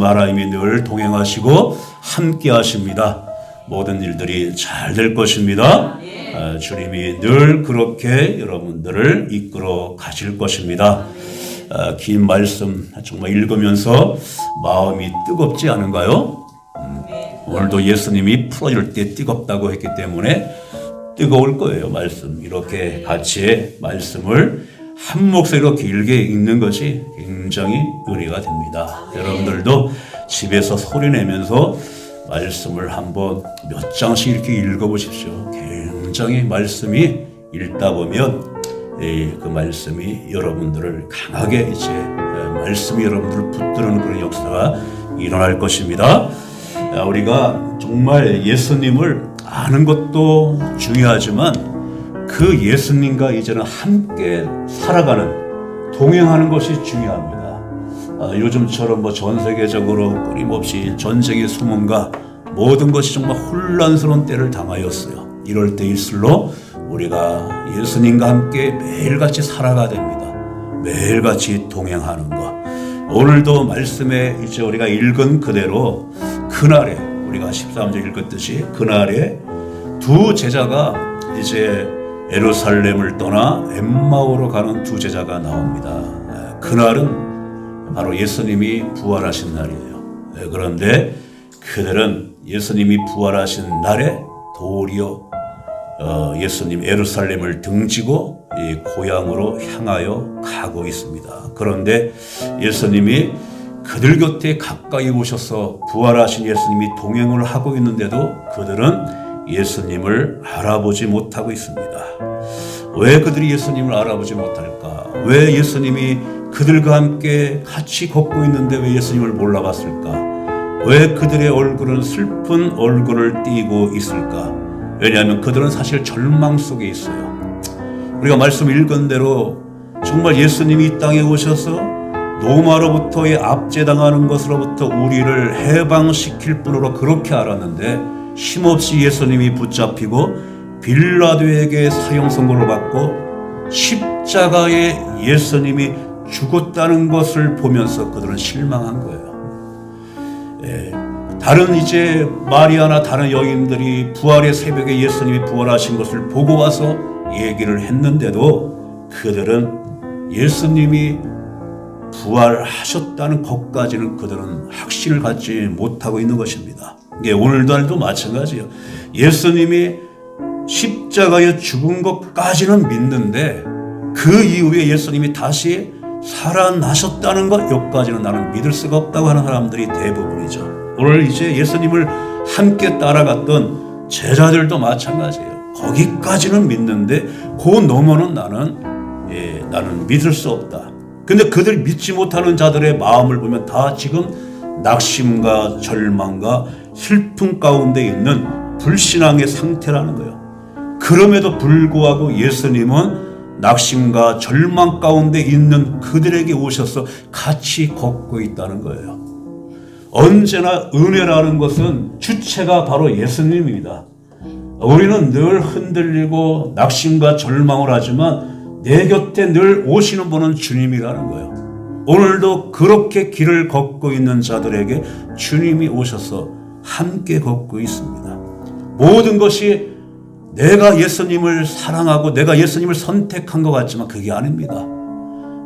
하나님이 늘 동행하시고 함께 하십니다. 모든 일들이 잘 될 것입니다. 주님이 늘 그렇게 여러분들을 이끌어 가실 것입니다. 긴 말씀 정말 읽으면서 마음이 뜨겁지 않은가요? 오늘도 예수님이 풀어줄 때 뜨겁다고 했기 때문에 뜨거울 거예요. 말씀 이렇게 같이 말씀을 한 목소리로 길게 읽는 것이 굉장히 은혜가 됩니다. 여러분들도 집에서 소리내면서 말씀을 한번 몇 장씩 이렇게 읽어보십시오. 굉장히 말씀이 읽다 보면 그 말씀이 여러분들을 강하게 이제 말씀이 여러분들을 붙드는 그런 역사가 일어날 것입니다. 우리가 정말 예수님을 아는 것도 중요하지만 그 예수님과 이제는 함께 살아가는, 동행하는 것이 중요합니다. 요즘처럼 전 세계적으로 끊임없이 전쟁의 소문과 모든 것이 정말 혼란스러운 때를 당하였어요. 이럴 때일수록 우리가 예수님과 함께 매일같이 살아가야 됩니다. 매일같이 동행하는 것. 오늘도 말씀에 이제 우리가 읽은 그대로 그날에 우리가 13절 읽었듯이 그날에 두 제자가 이제 예루살렘을 떠나 엠마오로 가는 두 제자가 나옵니다. 그날은 바로 예수님이 부활하신 날이에요. 그런데 그들은 예수님이 부활하신 날에 도리어 예수님 예루살렘을 등지고 고향으로 향하여 가고 있습니다. 그런데 예수님이 그들 곁에 가까이 오셔서 부활하신 예수님이 동행을 하고 있는데도 그들은 예수님을 알아보지 못하고 있습니다. 왜 그들이 예수님을 알아보지 못할까? 왜 예수님이 그들과 함께 같이 걷고 있는데 왜 예수님을 몰라봤을까? 왜 그들의 얼굴은 슬픈 얼굴을 띠고 있을까? 왜냐하면 그들은 사실 절망 속에 있어요. 우리가 말씀 읽은 대로 정말 예수님이 이 땅에 오셔서 로마로부터의 압제당하는 것으로부터 우리를 해방시킬 분으로 그렇게 알았는데 힘없이 예수님이 붙잡히고 빌라도에게 사형 선고를 받고 십자가에 예수님이 죽었다는 것을 보면서 그들은 실망한 거예요. 다른 이제 마리아나 다른 여인들이 부활의 새벽에 예수님이 부활하신 것을 보고 와서 얘기를 했는데도 그들은 예수님이 부활하셨다는 것까지는 그들은 확신을 갖지 못하고 있는 것입니다. 오늘날도 마찬가지예요. 예수님이 십자가에 죽은 것까지는 믿는데 그 이후에 예수님이 다시 살아나셨다는 것 여기까지는 나는 믿을 수가 없다고 하는 사람들이 대부분이죠. 오늘 이제 예수님을 함께 따라갔던 제자들도 마찬가지예요. 거기까지는 믿는데 그 너머는 나는 믿을 수 없다. 근데 그들 믿지 못하는 자들의 마음을 보면 다 지금 낙심과 절망과 슬픔 가운데 있는 불신앙의 상태라는 거예요. 그럼에도 불구하고 예수님은 낙심과 절망 가운데 있는 그들에게 오셔서 같이 걷고 있다는 거예요. 언제나 은혜라는 것은 주체가 바로 예수님입니다. 우리는 늘 흔들리고 낙심과 절망을 하지만 내 곁에 늘 오시는 분은 주님이라는 거예요. 오늘도 그렇게 길을 걷고 있는 자들에게 주님이 오셔서 함께 걷고 있습니다. 모든 것이 내가 예수님을 사랑하고 내가 예수님을 선택한 것 같지만 그게 아닙니다.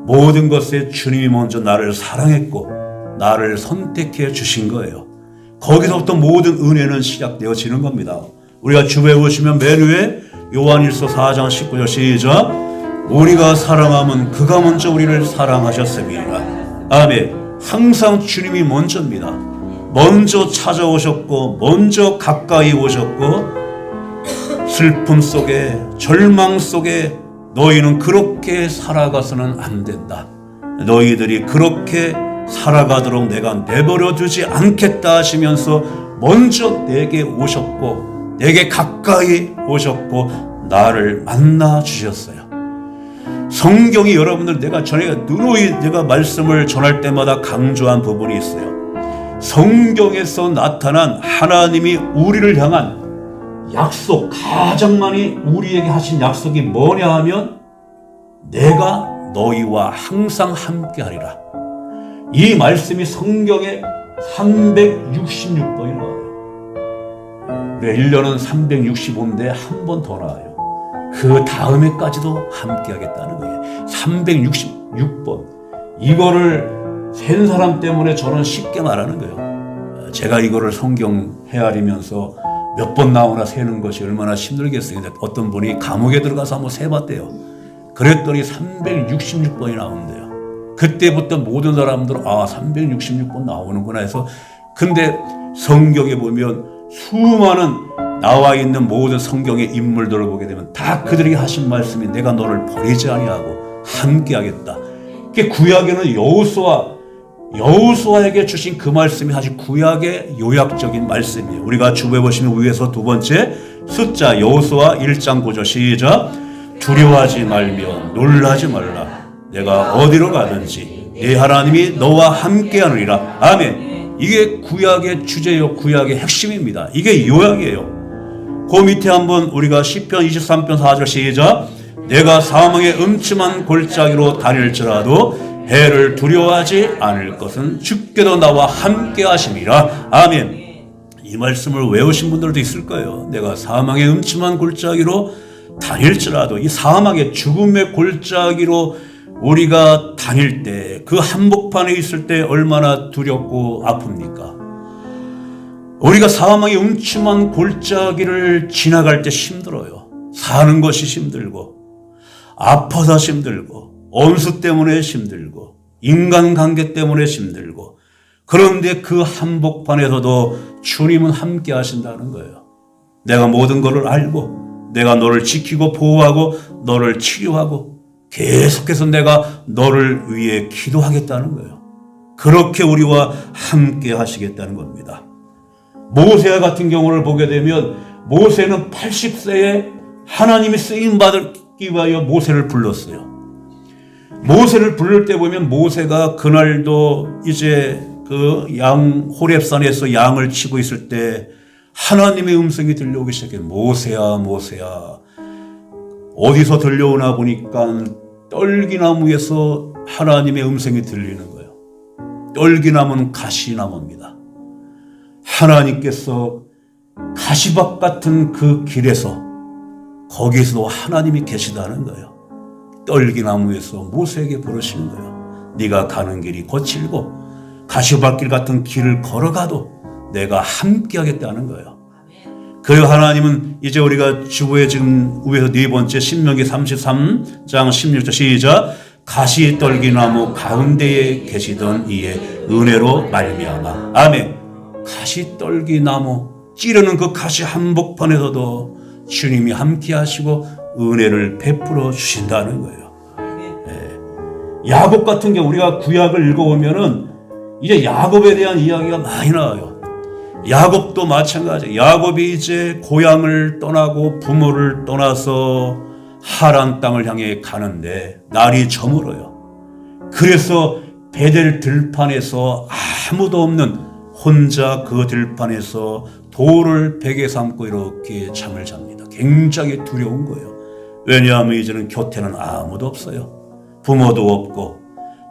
모든 것에 주님이 먼저 나를 사랑했고 나를 선택해 주신 거예요. 거기서부터 모든 은혜는 시작되어지는 겁니다. 우리가 주에 오시면 맨 위에 요한일서 4장 19절 시작. 우리가 사랑하면 그가 먼저 우리를 사랑하셨습니다. 아멘. 항상 주님이 먼저입니다. 먼저 찾아오셨고 먼저 가까이 오셨고 슬픔 속에 절망 속에 너희는 그렇게 살아가서는 안 된다. 너희들이 그렇게 살아가도록 내가 내버려 두지 않겠다 하시면서 먼저 내게 오셨고 내게 가까이 오셨고 나를 만나 주셨어요. 성경이 여러분들 내가 누누이 내가 말씀을 전할 때마다 강조한 부분이 있어요. 성경에서 나타난 하나님이 우리를 향한 약속, 가장 많이 우리에게 하신 약속이 뭐냐 하면 내가 너희와 항상 함께 하리라. 이 말씀이 성경에 366번이 나와요. 그래, 1년은 365인데 한 번 더 나와요. 그 다음에까지도 함께 하겠다는 거예요. 366번. 이거를 센 사람 때문에 저는 쉽게 말하는 거예요. 제가 이거를 성경 헤아리면서 몇 번 나오나 세는 것이 얼마나 힘들겠어요. 근데 어떤 분이 감옥에 들어가서 한번 세봤대요. 그랬더니 366번이 나온대요. 그때부터 모든 사람들은 366번 나오는구나 해서. 근데 성경에 보면 수많은 나와 있는 모든 성경의 인물들을 보게 되면 다 그들이 하신 말씀이 내가 너를 버리지 아니하고 함께하겠다. 구약에는 여호수아에게 주신 그 말씀이 사실 구약의 요약적인 말씀이에요. 우리가 주부에 보시면 위에서 두 번째 숫자 여호수아 1장 9절 시작. 두려워하지 말며 놀라지 말라. 내가 어디로 가든지 네 하나님이 너와 함께하느니라. 아멘. 이게 구약의 주제요, 구약의 핵심입니다. 이게 요약이에요. 그 밑에 한번 우리가 시편 23편 4절 시작. 내가 사망의 음침한 골짜기로 다닐지라도 해를 두려워하지 않을 것은 주께도 나와 함께 하심이라. 아멘. 이 말씀을 외우신 분들도 있을 거예요. 내가 사망의 음침한 골짜기로 다닐지라도, 이 사망의 죽음의 골짜기로 우리가 다닐 때, 그 한복판에 있을 때 얼마나 두렵고 아픕니까? 우리가 사망의 음침한 골짜기를 지나갈 때 힘들어요. 사는 것이 힘들고, 아파서 힘들고, 원수 때문에 힘들고, 인간관계 때문에 힘들고, 그런데 그 한복판에서도 주님은 함께 하신다는 거예요. 내가 모든 것을 알고, 내가 너를 지키고 보호하고 너를 치유하고 계속해서 내가 너를 위해 기도하겠다는 거예요. 그렇게 우리와 함께 하시겠다는 겁니다. 모세와 같은 경우를 보게 되면 모세는 80세에 하나님이 쓰임받기 위하여 모세를 불렀어요. 모세를 부를 때 보면 모세가 그날도 이제 그 호렙산에서 양을 치고 있을 때 하나님의 음성이 들려오기 시작해요. 모세야, 모세야. 어디서 들려오나 보니까 떨기나무에서 하나님의 음성이 들리는 거예요. 떨기나무는 가시나무입니다. 하나님께서 가시밭 같은 그 길에서 거기서도 하나님이 계시다는 거예요. 떨기나무에서 모세에게 부르시는 거예요. 네가 가는 길이 거칠고 가시밭길 같은 길을 걸어가도 내가 함께 하겠다는 거예요. 그리고 하나님은 이제 우리가 주보에 지금 위에서 네 번째 신명기 33장 16절 시작. 가시 떨기나무 가운데에 계시던 이의 은혜로 말미암아. 아멘. 가시 떨기나무 찌르는 그 가시 한복판에서도 주님이 함께 하시고 은혜를 베풀어 주신다는 거예요. 네. 야곱 같은 경우 우리가 구약을 읽어보면은 이제 야곱에 대한 이야기가 많이 나와요. 야곱도 마찬가지. 야곱이 이제 고향을 떠나고 부모를 떠나서 하란 땅을 향해 가는데 날이 저물어요. 그래서 베델 들판에서 아무도 없는 혼자 그 들판에서 돌을 베개 삼고 이렇게 잠을 잡니다. 굉장히 두려운 거예요. 왜냐하면 이제는 곁에는 아무도 없어요. 부모도 없고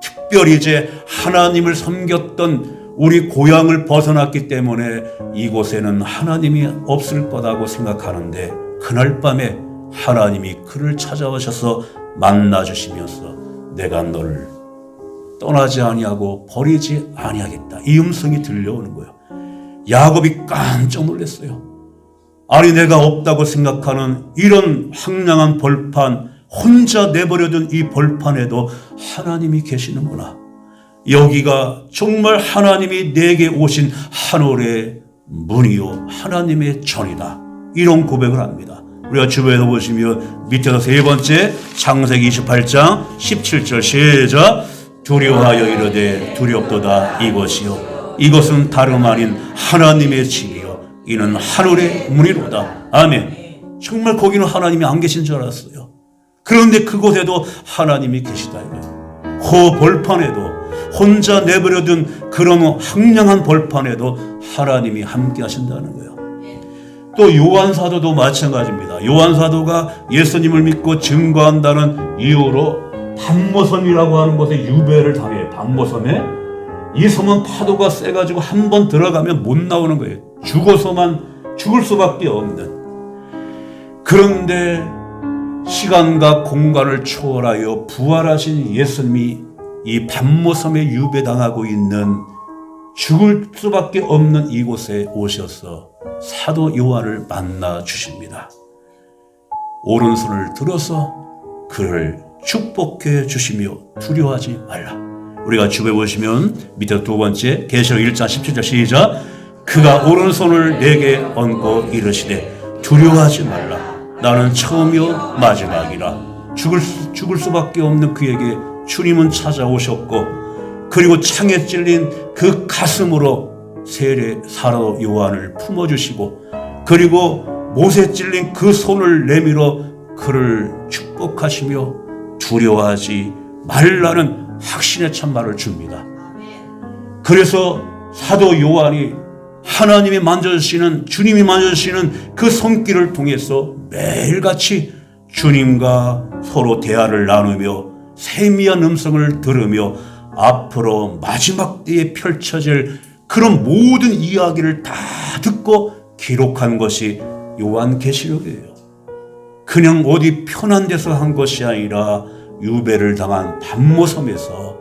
특별히 이제 하나님을 섬겼던 우리 고향을 벗어났기 때문에 이곳에는 하나님이 없을 거라고 생각하는데 그날 밤에 하나님이 그를 찾아오셔서 만나주시면서 내가 너를 떠나지 아니하고 버리지 아니하겠다. 이 음성이 들려오는 거예요. 야곱이 깜짝 놀랐어요. 아니 내가 없다고 생각하는 이런 황량한 벌판, 혼자 내버려둔 이 벌판에도 하나님이 계시는구나. 여기가 정말 하나님이 내게 오신 하늘의 문이요 하나님의 전이다. 이런 고백을 합니다. 우리가 주변에서 보시면 밑에서 세 번째 창세기 28장 17절 시작. 두려워하여 이르되 두렵도다 이것이요 이것은 다름 아닌 하나님의 집이요 이는 하늘의 문이로다. 아멘. 정말 거기는 하나님이 안 계신 줄 알았어요. 그런데 그곳에도 하나님이 계시다. 그 벌판에도 혼자 내버려둔 그런 황량한 벌판에도 하나님이 함께 하신다는 거예요. 또 요한사도도 마찬가지입니다. 요한사도가 예수님을 믿고 증거한다는 이유로 반모섬이라고 하는 곳에 유배를 당해요. 반모섬에. 이 섬은 파도가 세가지고 한 번 들어가면 못 나오는 거예요. 죽을 수밖에 없는. 그런데 시간과 공간을 초월하여 부활하신 예수님이 이 pat모섬에 유배당하고 있는 죽을 수밖에 없는 이곳에 오셔서 사도 요한을 만나 주십니다. 오른손을 들어서 그를 축복해 주시며 두려워하지 말라. 우리가 주변에 보시면 밑에 두 번째 계시록 1장 17절 시작. 그가 오른손을 내게 얹고 이르시되 두려워하지 말라. 나는 처음이요 마지막이라. 죽을 수밖에 없는 그에게 주님은 찾아오셨고, 그리고 창에 찔린 그 가슴으로 세례 사도 요한을 품어주시고, 그리고 못에 찔린 그 손을 내밀어 그를 축복하시며 두려워하지 말라는 확신의 참말을 줍니다. 그래서 사도 요한이 하나님이 만져주시는, 주님이 만져주시는 그 손길을 통해서 매일같이 주님과 서로 대화를 나누며 세미한 음성을 들으며 앞으로 마지막 때에 펼쳐질 그런 모든 이야기를 다 듣고 기록한 것이 요한계시록이에요. 그냥 어디 편한 데서 한 것이 아니라 유배를 당한 pat모섬에서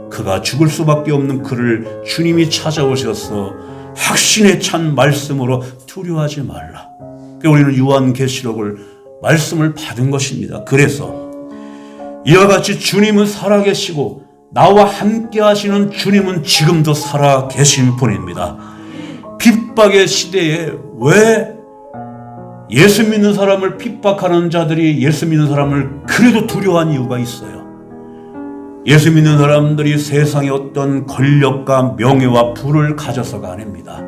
그가 죽을 수밖에 없는 그를 주님이 찾아오셔서 확신에 찬 말씀으로 두려워하지 말라. 우리는 요한계시록을 말씀을 받은 것입니다. 그래서 이와 같이 주님은 살아계시고 나와 함께 하시는 주님은 지금도 살아계신 분입니다. 핍박의 시대에 왜 예수 믿는 사람을 핍박하는 자들이 예수 믿는 사람을 그래도 두려워한 이유가 있어요. 예수 믿는 사람들이 세상의 어떤 권력과 명예와 부를 가져서가 아닙니다.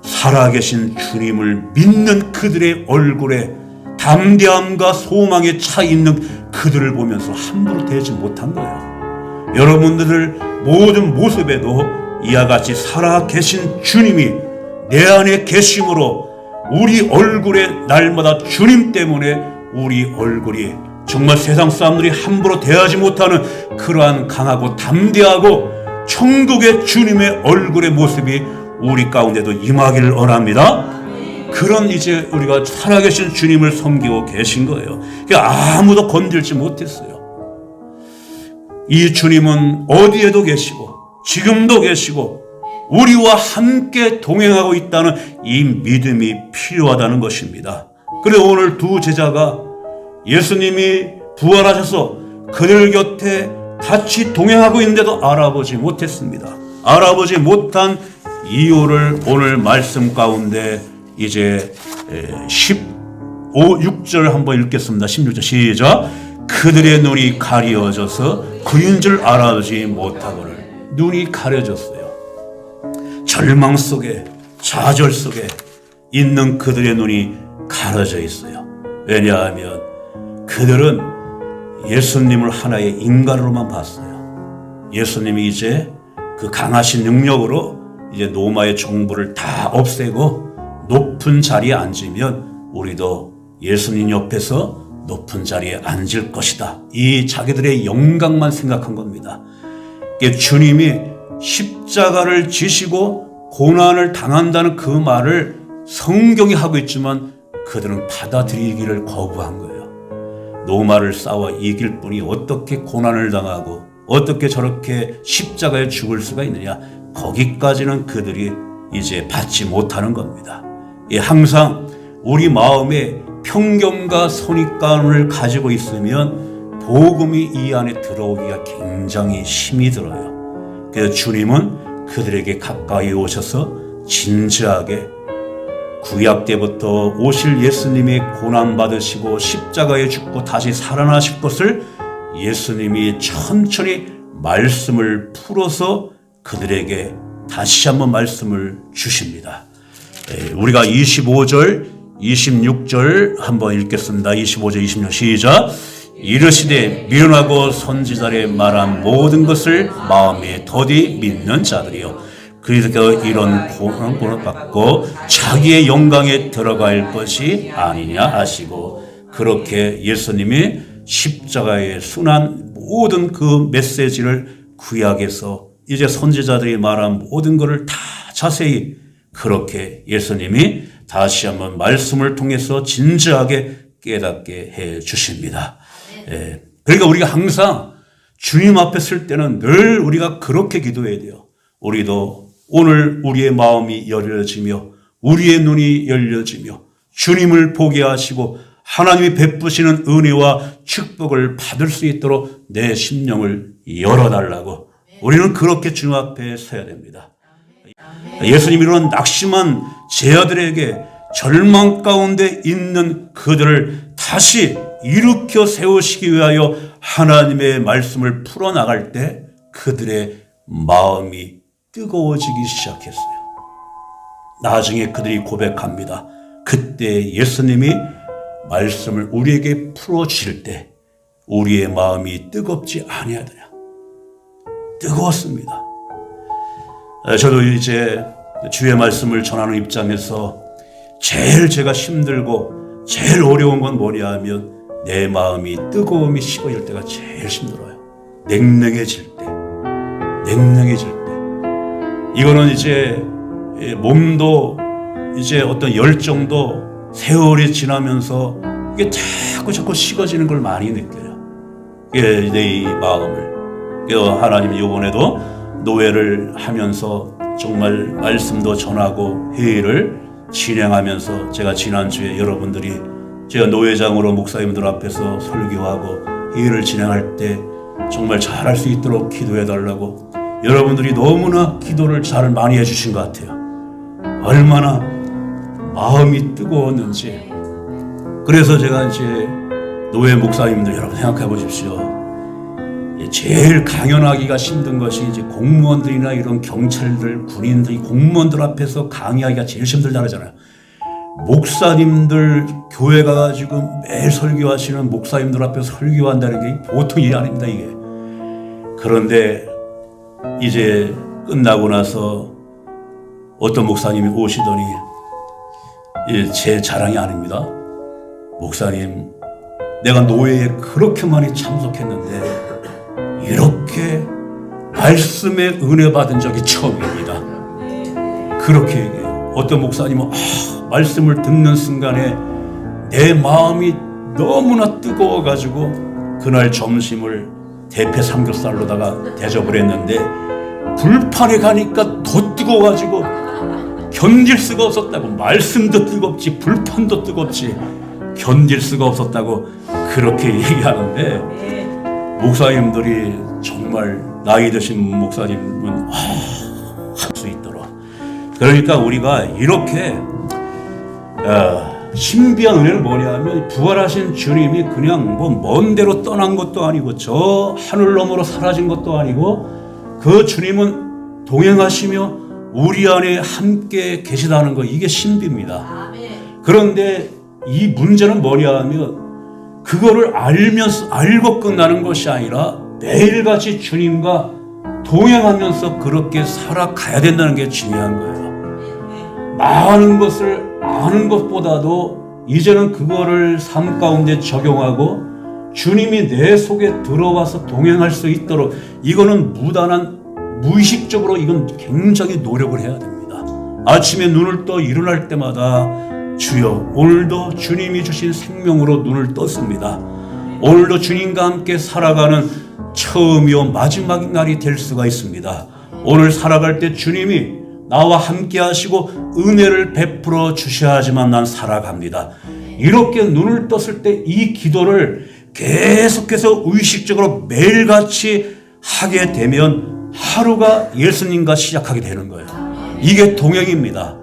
살아계신 주님을 믿는 그들의 얼굴에 담대함과 소망에 차 있는 그들을 보면서 함부로 대지 못한 거예요. 여러분들 모든 모습에도 이와 같이 살아계신 주님이 내 안에 계심으로 우리 얼굴에 날마다 주님 때문에 우리 얼굴이 정말 세상 사람들이 함부로 대하지 못하는 그러한 강하고 담대하고 천국의 주님의 얼굴의 모습이 우리 가운데도 임하기를 원합니다. 그런 이제 우리가 살아계신 주님을 섬기고 계신 거예요. 아무도 건들지 못했어요. 이 주님은 어디에도 계시고 지금도 계시고 우리와 함께 동행하고 있다는 이 믿음이 필요하다는 것입니다. 그래서 오늘 두 제자가 예수님이 부활하셔서 그들 곁에 같이 동행하고 있는데도 알아보지 못했습니다. 알아보지 못한 이유를 오늘 말씀 가운데 이제 6절 한번 읽겠습니다. 16절 시작. 그들의 눈이 가려져서 그인 줄 알아보지 못하거늘. 눈이 가려졌어요. 절망 속에, 좌절 속에 있는 그들의 눈이 가려져 있어요. 왜냐하면 그들은 예수님을 하나의 인간으로만 봤어요. 예수님이 이제 그 강하신 능력으로 이제 로마의 정부를 다 없애고 높은 자리에 앉으면 우리도 예수님 옆에서 높은 자리에 앉을 것이다. 이 자기들의 영광만 생각한 겁니다. 주님이 십자가를 지시고 고난을 당한다는 그 말을 성경이 하고 있지만 그들은 받아들이기를 거부한 거예요. 로마를 싸워 이길 분이 어떻게 고난을 당하고 어떻게 저렇게 십자가에 죽을 수가 있느냐. 거기까지는 그들이 이제 받지 못하는 겁니다. 항상 우리 마음에 편견과 선입관을 가지고 있으면 복음이 이 안에 들어오기가 굉장히 힘이 들어요. 그래서 주님은 그들에게 가까이 오셔서 진지하게 구약 때부터 오실 예수님이 고난받으시고 십자가에 죽고 다시 살아나실 것을 예수님이 천천히 말씀을 풀어서 그들에게 다시 한번 말씀을 주십니다. 우리가 25절, 26절 한번 읽겠습니다. 25절, 26절 시작. 이르시되 미련하고 선지자의 말한 모든 것을 마음에 더디 믿는 자들이요 그래서 이런 고난을 받고 자기의 영광에 들어갈 것이 아니냐 하시고, 그렇게 예수님이 십자가에 순한 모든 그 메시지를 구약에서 이제 선지자들이 말한 모든 것을 다 자세히 그렇게 예수님이 다시 한번 말씀을 통해서 진지하게 깨닫게 해 주십니다. 예. 그러니까 우리가 항상 주님 앞에 설 때는 늘 우리가 그렇게 기도해야 돼요. 우리도 오늘 우리의 마음이 열려지며 우리의 눈이 열려지며 주님을 보게 하시고 하나님이 베푸시는 은혜와 축복을 받을 수 있도록 내 심령을 열어달라고 우리는 그렇게 주님 앞에 서야 됩니다. 예수님이 이런 낙심한 제자들에게 절망 가운데 있는 그들을 다시 일으켜 세우시기 위하여 하나님의 말씀을 풀어나갈 때 그들의 마음이 뜨거워지기 시작했어요. 나중에 그들이 고백합니다. 그때 예수님이 말씀을 우리에게 풀어주실 때 우리의 마음이 뜨겁지 아니하더냐. 뜨거웠습니다. 저도 이제 주의 말씀을 전하는 입장에서 제일 제가 힘들고 제일 어려운 건 뭐냐 하면 내 마음이 뜨거움이 식어질 때가 제일 힘들어요. 냉랭해질 때. 이거는 이제 몸도 이제 어떤 열정도 세월이 지나면서 이게 자꾸 식어지는 걸 많이 느껴요. 내 마음을. 하나님이 이번에도 노회를 하면서 정말 말씀도 전하고 회의를 진행하면서 제가 지난주에 여러분들이 제가 노회장으로 목사님들 앞에서 설교하고 회의를 진행할 때 정말 잘할 수 있도록 기도해달라고 여러분들이 너무나 기도를 잘 많이 해주신 것 같아요. 얼마나 마음이 뜨거웠는지. 그래서 제가 이제 노회 목사님들 여러분 생각해 보십시오. 제일 강연하기가 힘든 것이 이제 공무원들이나 이런 경찰들, 군인들, 공무원들 앞에서 강의하기가 제일 힘들다 그러잖아요. 목사님들 교회 가가지고 매일 설교하시는 목사님들 앞에서 설교한다는 게 보통 일이 아닙니다, 이게. 그런데 이제 끝나고 나서 어떤 목사님이 오시더니 제 자랑이 아닙니다. 목사님, 내가 노회에 그렇게 많이 참석했는데 이렇게 말씀에 은혜 받은 적이 처음입니다. 그렇게 얘기해요. 어떤 목사님은 말씀을 듣는 순간에 내 마음이 너무나 뜨거워가지고 그날 점심을 대패 삼겹살로다가 대접을 했는데 불판에 가니까 더 뜨거워가지고 견딜 수가 없었다고. 말씀도 뜨겁지 불판도 뜨겁지 견딜 수가 없었다고 그렇게 얘기하는데 목사님들이 정말 나이 드신 목사님은 할 수 있도록. 그러니까 우리가 이렇게 신비한 은혜는 뭐냐면 부활하신 주님이 그냥 뭐 먼 데로 떠난 것도 아니고 저 하늘 너머로 사라진 것도 아니고 그 주님은 동행하시며 우리 안에 함께 계시다는 거, 이게 신비입니다. 그런데 이 문제는 뭐냐 하면 그거를 알고 끝나는 것이 아니라 매일같이 주님과 동행하면서 그렇게 살아가야 된다는 게 중요한 거예요. 많은 것을 아는 것보다도 이제는 그거를 삶 가운데 적용하고 주님이 내 속에 들어와서 동행할 수 있도록, 이거는 무의식적으로 이건 굉장히 노력을 해야 됩니다. 아침에 눈을 떠 일어날 때마다 주여, 오늘도 주님이 주신 생명으로 눈을 떴습니다. 오늘도 주님과 함께 살아가는 처음이요 마지막 날이 될 수가 있습니다. 오늘 살아갈 때 주님이 나와 함께 하시고 은혜를 베풀어 주셔야 하지만 난 살아갑니다. 이렇게 눈을 떴을 때 이 기도를 계속해서 의식적으로 매일같이 하게 되면 하루가 예수님과 시작하게 되는 거예요. 이게 동행입니다.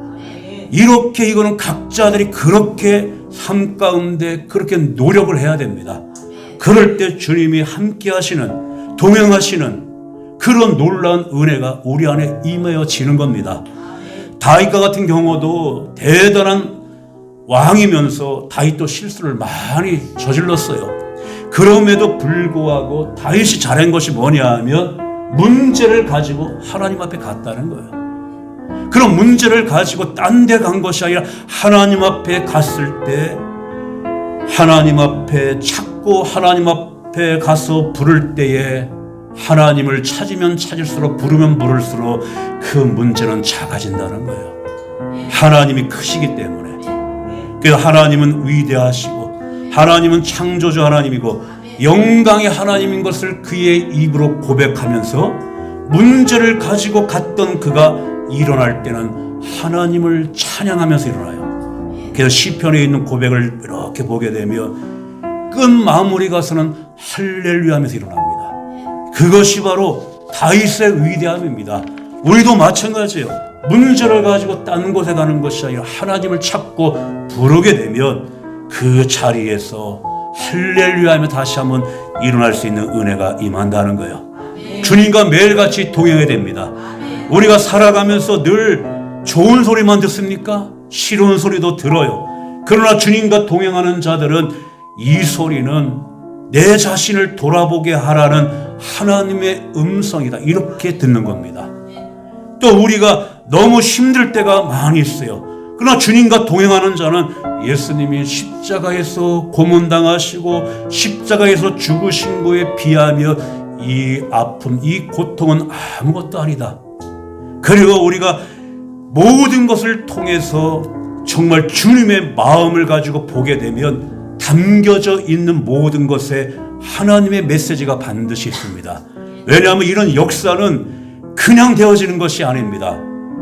이렇게 이거는 각자들이 그렇게 삶 가운데 그렇게 노력을 해야 됩니다. 그럴 때 주님이 함께 하시는, 동행하시는 그런 놀라운 은혜가 우리 안에 임하여지는 겁니다. 다윗과 같은 경우도 대단한 왕이면서 다윗도 실수를 많이 저질렀어요. 그럼에도 불구하고 다윗이 잘한 것이 뭐냐 하면 문제를 가지고 하나님 앞에 갔다는 거예요. 그런 문제를 가지고 딴 데 간 것이 아니라 하나님 앞에 갔을 때 하나님 앞에 찾고 하나님 앞에 가서 부를 때에 하나님을 찾으면 찾을수록, 부르면 부를수록 그 문제는 작아진다는 거예요. 하나님이 크시기 때문에. 그래서 하나님은 위대하시고 하나님은 창조주 하나님이고 영광의 하나님인 것을 그의 입으로 고백하면서 문제를 가지고 갔던 그가 일어날 때는 하나님을 찬양하면서 일어나요. 그래서 시편에 있는 고백을 이렇게 보게 되면 끝 마무리 가서는 할렐루야 하면서 일어납니다. 그것이 바로 다윗의 위대함입니다. 우리도 마찬가지예요. 문제를 가지고 딴 곳에 가는 것이 아니라 하나님을 찾고 부르게 되면 그 자리에서 할렐루야 하며 다시 한번 일어날 수 있는 은혜가 임한다는 거예요. 주님과 매일같이 동행해야 됩니다. 우리가 살아가면서 늘 좋은 소리만 듣습니까? 싫은 소리도 들어요. 그러나 주님과 동행하는 자들은 이 소리는 내 자신을 돌아보게 하라는 하나님의 음성이다, 이렇게 듣는 겁니다. 또 우리가 너무 힘들 때가 많이 있어요. 그러나 주님과 동행하는 자는 예수님이 십자가에서 고문당하시고 십자가에서 죽으신 거에 비하며 이 아픔, 이 고통은 아무것도 아니다. 그리고 우리가 모든 것을 통해서 정말 주님의 마음을 가지고 보게 되면 담겨져 있는 모든 것에 하나님의 메시지가 반드시 있습니다. 왜냐하면 이런 역사는 그냥 되어지는 것이 아닙니다.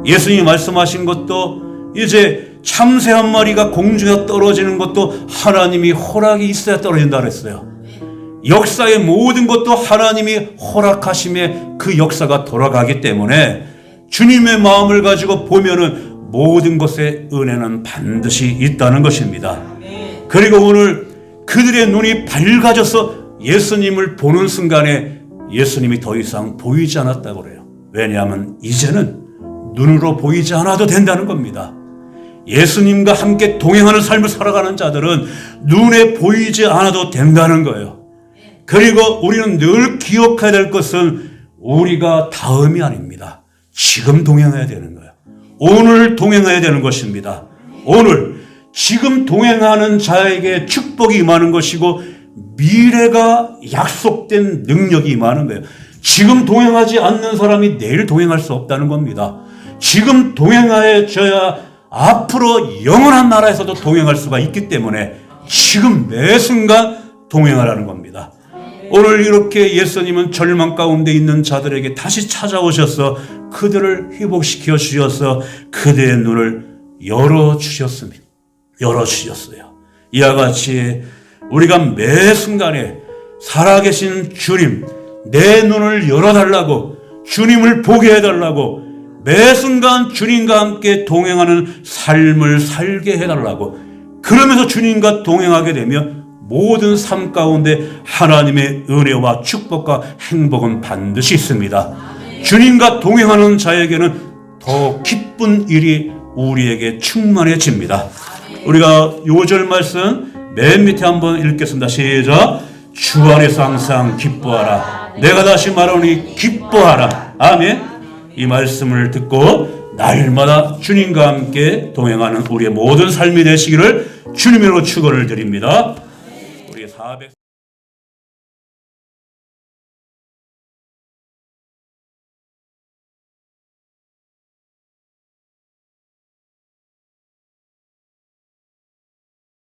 예수님이 말씀하신 것도 이제 참새 한 마리가 공중에 떨어지는 것도 하나님이 허락이 있어야 떨어진다 그랬어요. 역사의 모든 것도 하나님이 허락하심에 그 역사가 돌아가기 때문에 주님의 마음을 가지고 보면은 모든 것에 은혜는 반드시 있다는 것입니다. 그리고 오늘 그들의 눈이 밝아져서 예수님을 보는 순간에 예수님이 더 이상 보이지 않았다고 그래요. 왜냐하면 이제는 눈으로 보이지 않아도 된다는 겁니다. 예수님과 함께 동행하는 삶을 살아가는 자들은 눈에 보이지 않아도 된다는 거예요. 그리고 우리는 늘 기억해야 될 것은 우리가 다음이 아닙니다. 지금 동행해야 되는 거예요. 오늘 동행해야 되는 것입니다. 오늘 지금 동행하는 자에게 축복이 임하는 것이고 미래가 약속된 능력이 임하는 거예요. 지금 동행하지 않는 사람이 내일 동행할 수 없다는 겁니다. 지금 동행하여야 앞으로 영원한 나라에서도 동행할 수가 있기 때문에 지금 매 순간 동행하라는 겁니다. 오늘 이렇게 예수님은 절망 가운데 있는 자들에게 다시 찾아오셔서 그들을 회복시켜 주셔서 그들의 눈을 열어주셨습니다. 열어주셨어요. 이와 같이 우리가 매 순간에 살아계신 주님, 내 눈을 열어달라고, 주님을 보게 해달라고, 매 순간 주님과 함께 동행하는 삶을 살게 해달라고, 그러면서 주님과 동행하게 되면 모든 삶 가운데 하나님의 은혜와 축복과 행복은 반드시 있습니다. 주님과 동행하는 자에게는 더 기쁜 일이 우리에게 충만해집니다. 우리가 요절 말씀 맨 밑에 한번 읽겠습니다. 시작. 주 안에서 항상 기뻐하라. 내가 다시 말하노니 기뻐하라. 아멘. 이 말씀을 듣고 날마다 주님과 함께 동행하는 우리의 모든 삶이 되시기를 주님으로 축원을 드립니다. 우리 400